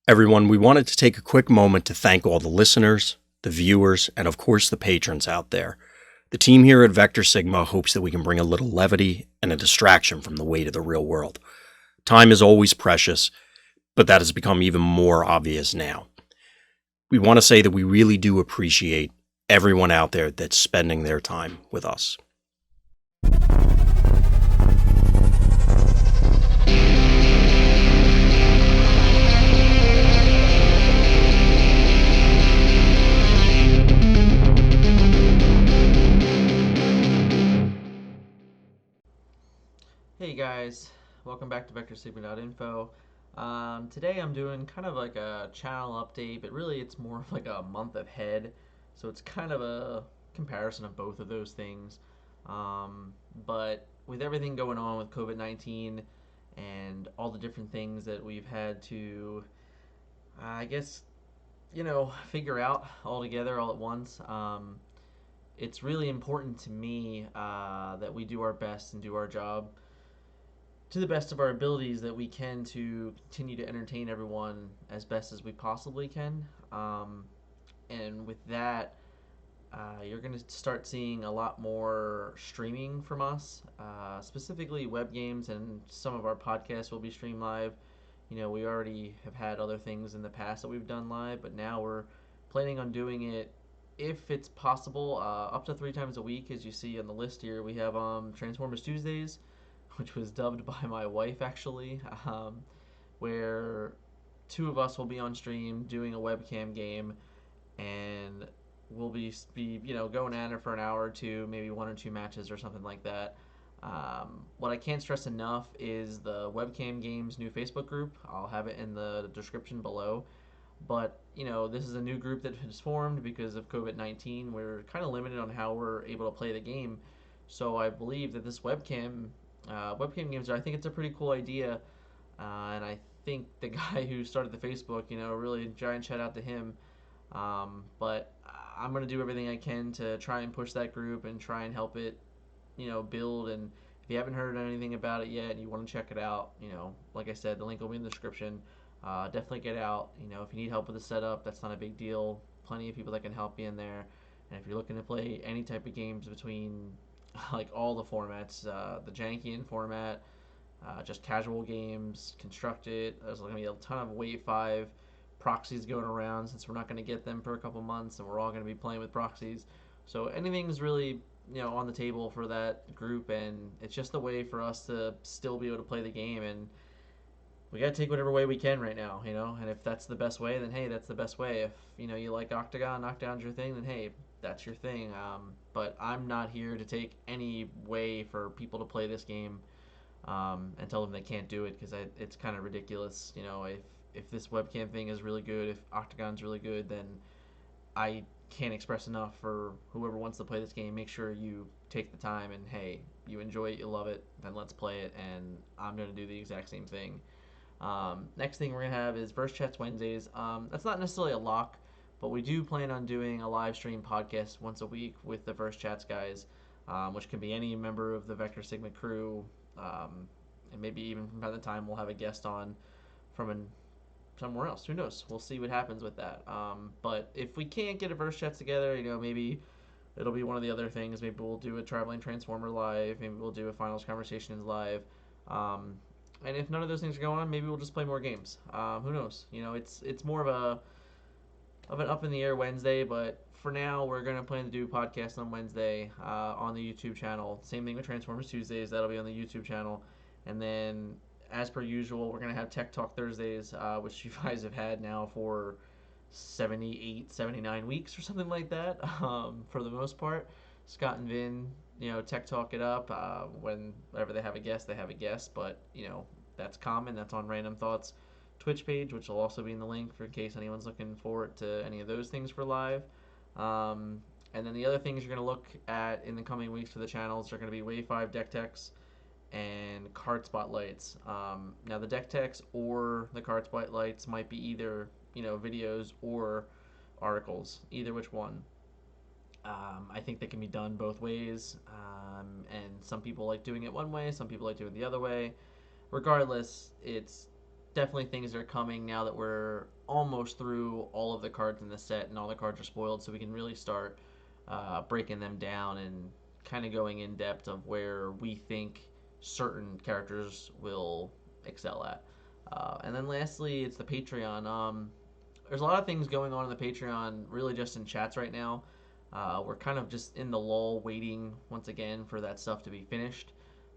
Everyone, we wanted to take a quick moment to thank all the listeners, the viewers, and of course the patrons out there. The team here at Vector Sigma hopes that we can bring a little levity and a distraction from the weight of the real world. Time is always precious, but that has become even more obvious now. We want to say that we really do appreciate everyone out there that's spending their time with us. Hey guys, welcome back to VectorSigma.info. Today I'm doing kind of like a channel update, but really it's more of like a month ahead. So it's kind of a comparison of both of those things. But with everything going on with COVID-19 and all the different things that we've had to, I guess, figure out all together all at once, it's really important to me that we do our best and do our job to the best of our abilities that we can to continue to entertain everyone as best as we possibly can. And with that, you're going to start seeing a lot more streaming from us, specifically web games, and some of our podcasts will be streamed live. We already have had other things in the past that we've done live, but now we're planning on doing it if it's possible, up to 3 times a week. As you see on the list here, we have Transformers Tuesdays, which was dubbed by my wife actually, where two of us will be on stream doing a webcam game, and we'll be going at it for an hour or two, maybe 1 or 2 matches or something like that. What I can't stress enough is the webcam games new Facebook group. I'll have it in the description below. But this is a new group that has formed because of COVID-19. We're kind of limited on how we're able to play the game, so I believe that this webcam games, I think it's a pretty cool idea, and I think the guy who started the Facebook, really giant shout out to him. But I'm gonna do everything I can to try and push that group and try and help it, build. And if you haven't heard anything about it yet and you want to check it out, like I said, the link will be in the description. Definitely get out. If you need help with the setup, that's not a big deal. Plenty of people that can help you in there. And if you're looking to play any type of games between like all the formats, the Jankian format, just casual games, constructed. There's going to be a ton of Wave 5 proxies going around since we're not going to get them for a couple months and we're all going to be playing with proxies. So anything's really on the table for that group, and it's just a way for us to still be able to play the game. And we got to take whatever way we can right now, and if that's the best way, then hey, that's the best way. If you like Octagon, Knockdown's your thing, then hey, that's your thing. But I'm not here to take any way for people to play this game, and tell them they can't do it, because it's kind of ridiculous. If this webcam thing is really good, if Octagon's really good, then I can't express enough for whoever wants to play this game. Make sure you take the time, and hey, you enjoy it, you love it, then let's play it. And I'm gonna do the exact same thing. Next thing we're gonna have is Verse Chats Wednesdays. That's not necessarily a lock, but we do plan on doing a live stream podcast once a week with the Verse Chats guys, which can be any member of the Vector Sigma crew, and maybe even from time to time we'll have a guest on from somewhere else. Who knows? We'll see what happens with that. But if we can't get a Verse Chats together, maybe it'll be one of the other things. Maybe we'll do a Traveling Transformer live. Maybe we'll do a Finals Conversations live. And if none of those things are going on, maybe we'll just play more games. Who knows? It's more of an up in the air Wednesday, but for now we're gonna plan to do podcasts on Wednesday, on the YouTube channel. Same thing with Transformers Tuesdays. That'll be on the YouTube channel, and then as per usual, we're gonna have Tech Talk Thursdays, which you guys have had now for 78, 79 weeks or something like that. For the most part, Scott and Vin, tech talk it up. Whenever they have a guest, they have a guest, but that's common. That's on Random Thoughts Twitch page, which will also be in the link for in case anyone's looking forward to any of those things for live. And then the other things you're going to look at in the coming weeks for the channels are going to be Wave 5 deck techs and card spotlights. Now the deck techs or the card spotlights might be either videos or articles, either which one. I think they can be done both ways, and some people like doing it one way, some people like doing it the other way. Regardless, it's definitely things that are coming now that we're almost through all of the cards in the set and all the cards are spoiled, so we can really start breaking them down and kind of going in depth of where we think certain characters will excel at. And then lastly, it's the Patreon. There's a lot of things going on in the Patreon, really just in chats right now. We're kind of just in the lull, waiting once again for that stuff to be finished,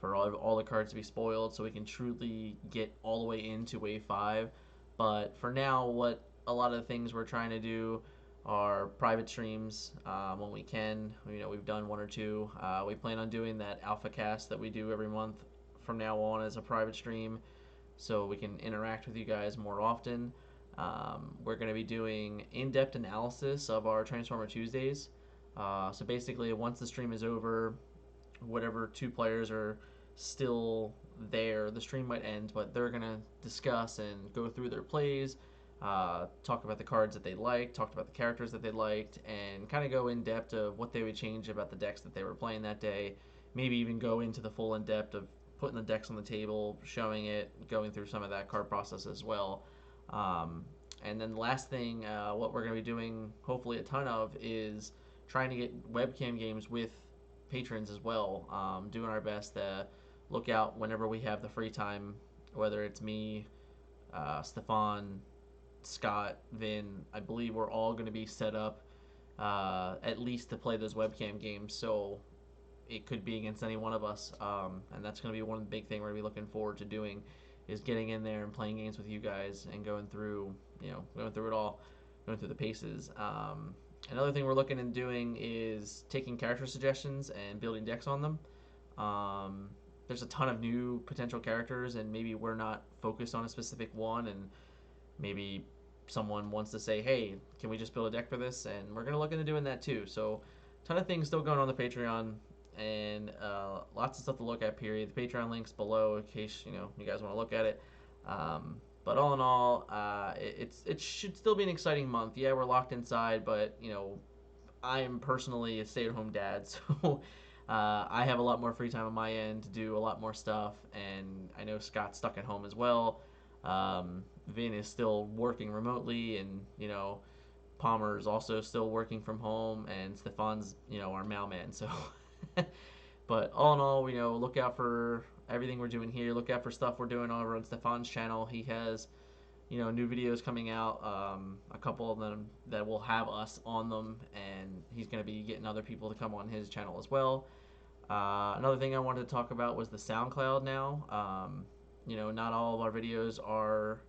for all the cards to be spoiled, so we can truly get all the way into Wave 5. But for now, what a lot of the things we're trying to do are private streams when we can. We've done one or two. We plan on doing that alpha cast that we do every month from now on as a private stream, so we can interact with you guys more often. We're going to be doing in-depth analysis of our Transformer Tuesdays. So basically, once the stream is over, whatever two players are still there, the stream might end, but they're going to discuss and go through their plays, talk about the cards that they liked, talk about the characters that they liked, and kind of go in depth of what they would change about the decks that they were playing that day. Maybe even go into the full in depth of putting the decks on the table, showing it, going through some of that card process as well. And then the last thing, what we're going to be doing, hopefully a ton of, is trying to get webcam games with patrons as well. Doing our best to look out whenever we have the free time, whether it's me, Stefan, Scott, Vin. I believe we're all going to be set up at least to play those webcam games. So it could be against any one of us, and that's going to be one big thing we're going to be looking forward to doing, is getting in there and playing games with you guys and going through it all, going through the paces. Another thing we're looking at doing is taking character suggestions and building decks on them. There's a ton of new potential characters, and maybe we're not focused on a specific one, and maybe someone wants to say, hey, can we just build a deck for this? And we're going to look into doing that too. So a ton of things still going on the Patreon, and lots of stuff to look at, period. The Patreon link's below in case you guys want to look at it. But all in all, it should still be an exciting month. Yeah, we're locked inside, but I am personally a stay-at-home dad, so I have a lot more free time on my end to do a lot more stuff, and I know Scott's stuck at home as well. Vin is still working remotely, and Palmer is also still working from home, and Stefan's our mailman. So, but all in all, look out for everything we're doing here. Look out for stuff we're doing over on Stefan's channel. He has new videos coming out, a couple of them that will have us on them, and he's going to be getting other people to come on his channel as well. Another thing I wanted to talk about was the SoundCloud now. Not all of our videos are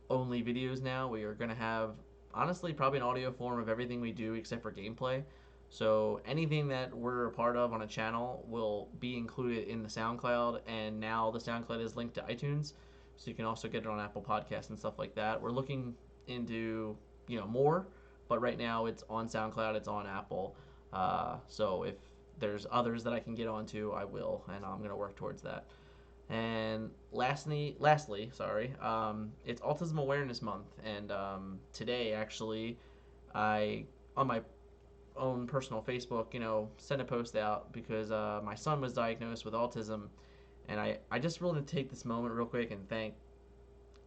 only videos now. We are going to have, honestly, probably an audio form of everything we do except for gameplay. So anything that we're a part of on a channel will be included in the SoundCloud, and now the SoundCloud is linked to iTunes, so you can also get it on Apple Podcasts and stuff like that. We're looking into more, but right now it's on SoundCloud, it's on Apple. So if there's others that I can get onto, I will, and I'm going to work towards that. And lastly, sorry, it's Autism Awareness Month, and today actually, I on my own personal Facebook, sent a post out because my son was diagnosed with autism, and I just wanted to take this moment real quick and thank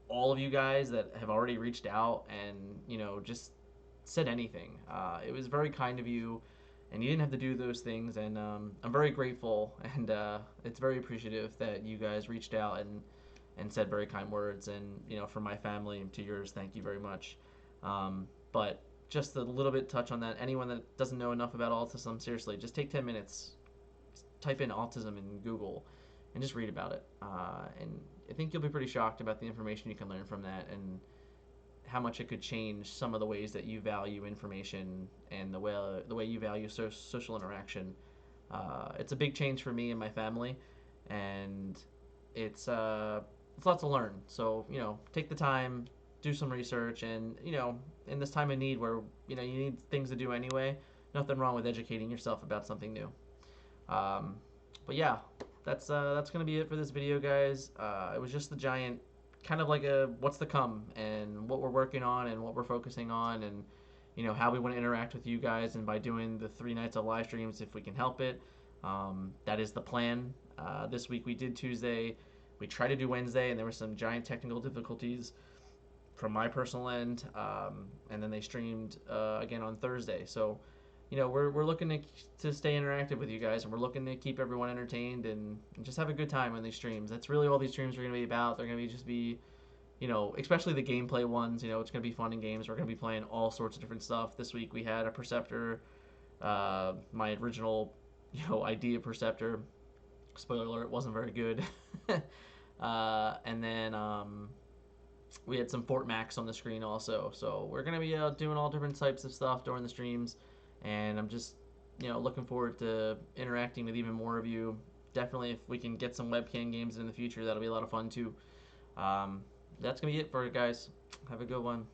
all of you guys that have already reached out and just said anything. It was very kind of you, and you didn't have to do those things, and I'm very grateful, and it's very appreciative that you guys reached out and said very kind words, and from my family and to yours, thank you very much. But just a little bit touch on that. Anyone that doesn't know enough about autism, seriously, just take 10 minutes, type in autism in Google, and just read about it. And I think you'll be pretty shocked about the information you can learn from that, and how much it could change some of the ways that you value information and the way you value social interaction. It's a big change for me and my family, and it's lots to learn. So take the time, do some research, and in this time of need where you need things to do anyway, nothing wrong with educating yourself about something new. But yeah, that's gonna be it for this video, guys. It was just the giant kind of like a what's to come and what we're working on and what we're focusing on, and how we want to interact with you guys, and by doing the 3 nights of live streams if we can help it. That is the plan. This week we did Tuesday. We tried to do Wednesday, and there were some giant technical difficulties from my personal end, and then they streamed again on Thursday. So, we're looking to stay interactive with you guys, and we're looking to keep everyone entertained and just have a good time on these streams. That's really all these streams are going to be about. They're going to be just be, especially the gameplay ones. It's going to be fun in games. We're going to be playing all sorts of different stuff. This week we had a Perceptor, my original, idea Perceptor. Spoiler alert, wasn't very good. And then we had some Fort Max on the screen also. So we're going to be doing all different types of stuff during the streams. And I'm just, looking forward to interacting with even more of you. Definitely, if we can get some webcam games in the future, that'll be a lot of fun too. That's going to be it for it, guys. Have a good one.